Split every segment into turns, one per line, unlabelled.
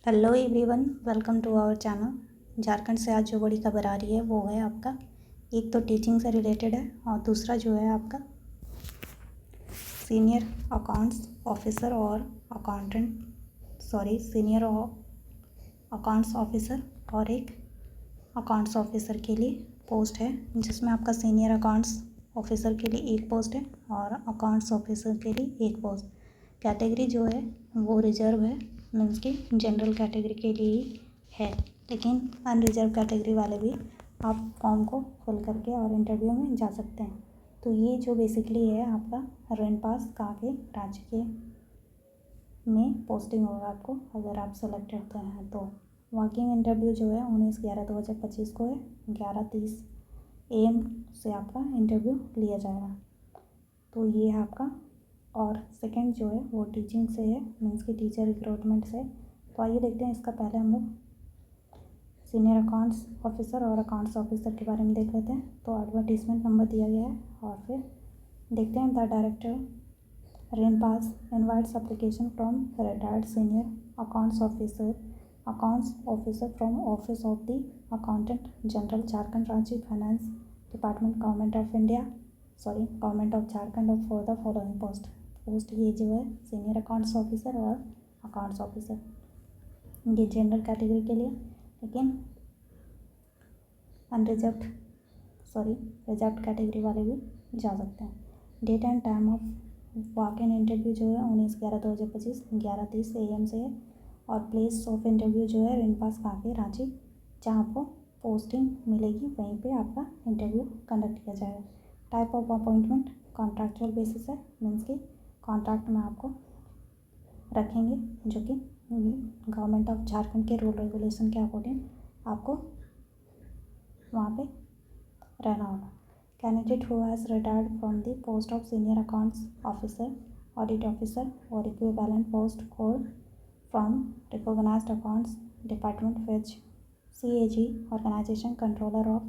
Hello everyone, welcome to our channel. Jharkhand से आज जो बड़ी खबर आ रही है वो है आपका, एक तो टीचिंग से रिलेटेड है और दूसरा जो है आपका सीनियर अकाउंट्स ऑफिसर और सीनियर अकाउंट्स ऑफिसर और एक अकाउंट्स ऑफिसर के लिए पोस्ट है, जिसमें आपका सीनियर अकाउंट्स ऑफिसर के लिए एक पोस्ट है और अकाउंट्स ऑफिसर के लिए एक पोस्ट। कैटेगरी जो है वो रिजर्व है, मीन्स कि जनरल कैटेगरी के लिए ही है, लेकिन अनरिजर्व कैटेगरी वाले भी आप फॉर्म को फिल करके और इंटरव्यू में जा सकते हैं। तो ये जो बेसिकली है आपका रेन पास काके राज्य के में पोस्टिंग होगा आपको, अगर आप सेलेक्ट होते हैं तो। वॉकिंग इंटरव्यू जो है 19/11/2025 को है, 11:30 AM से आपका इंटरव्यू लिया जाएगा। तो ये है आपका। और सेकंड जो है वो टीचिंग से है, मीन्स की टीचर रिक्रूटमेंट से। तो आइए देखते हैं, इसका पहले हम लोग सीनियर अकाउंट्स ऑफिसर और अकाउंट्स ऑफिसर के बारे में देख लेते हैं। तो एडवर्टीजमेंट नंबर दिया गया है और फिर देखते हैं। The director RINPAS invites application from retired senior accounts officer from office of the accountant general Jharkhand राज्य finance department government of Jharkhand for the following post. ये जो है सीनियर अकाउंट्स ऑफिसर और अकाउंट्स ऑफिसर, ये जनरल कैटेगरी के लिए, लेकिन reserve category वाले भी जा सकते हैं। Date and time of walk in interview जो है 19/11/2025 11:30 AM से है। और प्लेस ऑफ इंटरव्यू जो है रेन पास काके रांची, जहाँ आपको पोस्टिंग मिलेगी वहीं पे आपका इंटरव्यू कंडक्ट किया जाएगा। Type of appointment contractual basis है, मीन्स कि कॉन्ट्रैक्ट में आपको रखेंगे, जो कि गवर्नमेंट ऑफ झारखंड के रूल रेगुलेशन के अकॉर्डिंग आपको वहाँ पे रहना होगा। Candidate who has retired from the post of senior accounts officer, audit officer और equivalent post code from recognized accounts department which CAG organization controller of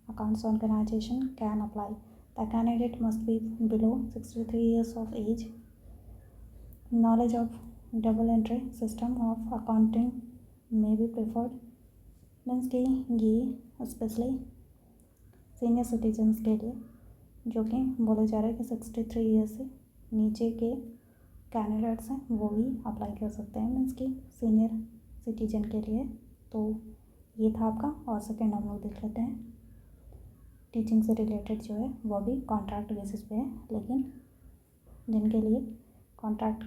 accounts organization can apply. The candidate must be below 63 years of age. Knowledge of double entry system of accounting may be preferred. Means कि ये specially senior citizens के लिए, जो कि बोला जा रहा है कि 63 ईयर्स से नीचे के कैंडिडेट्स हैं वो भी अप्लाई कर सकते हैं, मीन्स कि सीनियर सिटीजन के लिए। तो ये था आपका। और सेकेंड हम लोग देख लेते हैं। टीचिंग से रिलेटेड जो है वो भी कॉन्ट्रैक्ट बेसिस पे है, लेकिन जिनके लिए कॉन्ट्रैक्ट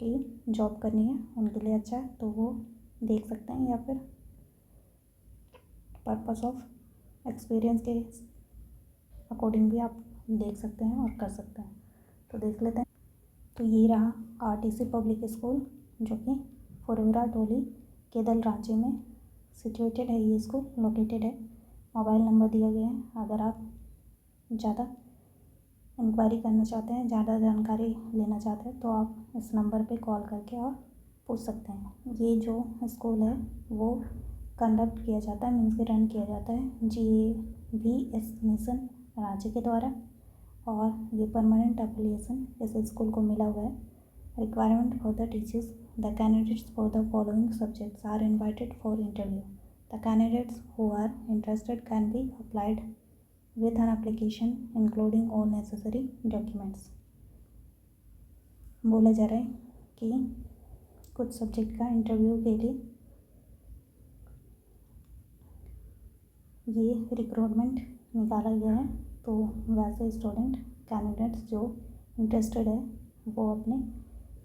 की जॉब करनी है उनके लिए अच्छा है, तो वो देख सकते हैं, या फिर पर्पस ऑफ एक्सपीरियंस के अकॉर्डिंग भी आप देख सकते हैं और कर सकते हैं। तो देख लेते हैं। तो ये रहा RTC पब्लिक स्कूल, जो कि फुरौरा टोली केदल रांची में सिचुएटेड है। ये स्कूल लोकेटेड है। मोबाइल नंबर दिया गया है, अगर आप ज़्यादा इंक्वायरी करना चाहते हैं, ज़्यादा जानकारी लेना चाहते हैं, तो आप इस नंबर पे कॉल करके और पूछ सकते हैं। ये जो स्कूल है वो कंडक्ट किया जाता है, मीन्स कि रन किया जाता है GAVS मिशन रांची के द्वारा, और ये परमानेंट एफिलिएशन इस स्कूल को मिला हुआ है। Requirement for the teachers, the candidates for the following subjects are invited for interview. The candidates who are interested can be applied with an application including all necessary documents। बोला जा रहा है कि कुछ सब्जेक्ट का इंटरव्यू के लिए ये रिक्रूटमेंट निकाला गया है। तो वैसे स्टूडेंट कैंडिडेट्स जो इंटरेस्टेड है वो अपने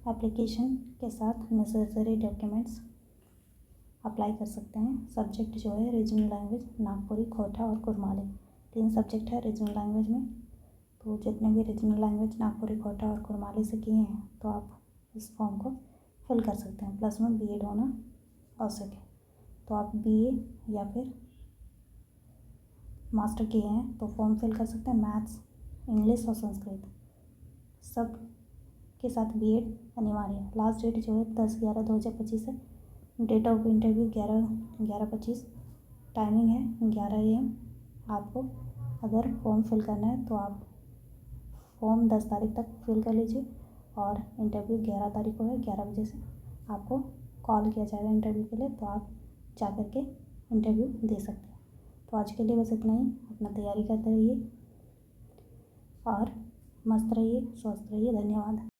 एप्लीकेशन के साथ नेसेसरी डॉक्यूमेंट्स अप्लाई कर सकते हैं। सब्जेक्ट जो है रीजनल लैंग्वेज नागपुरी, खोटा और कुरमाली, 3 सब्जेक्ट है रीजनल लैंग्वेज में। तो जितने भी रीजनल लैंग्वेज नागपुरी, खोटा और कुरमाली से किए हैं तो आप इस फॉर्म को फिल कर सकते हैं। प्लस में BEd होना आवश्यक है। तो आप BA या फिर मास्टर किए हैं तो फॉर्म फिल कर सकते हैं। मैथ्स, इंग्लिश और संस्कृत सब के साथ BEd अनिवार्य है। लास्ट डेट जो है 10/11/2025 है। Date of interview 11/11/25। टाइमिंग है 11 AM। आपको अगर फॉर्म फिल करना है तो आप फॉर्म 10 तारीख तक फिल कर लीजिए, और इंटरव्यू 11 तारीख को है 11 बजे से। आपको कॉल किया जाएगा इंटरव्यू के लिए, तो आप जा कर के इंटरव्यू दे सकते हैं। तो आज के लिए बस इतना ही। अपना तैयारी करते रहिए और मस्त रहिए, स्वस्थ रहिए। धन्यवाद।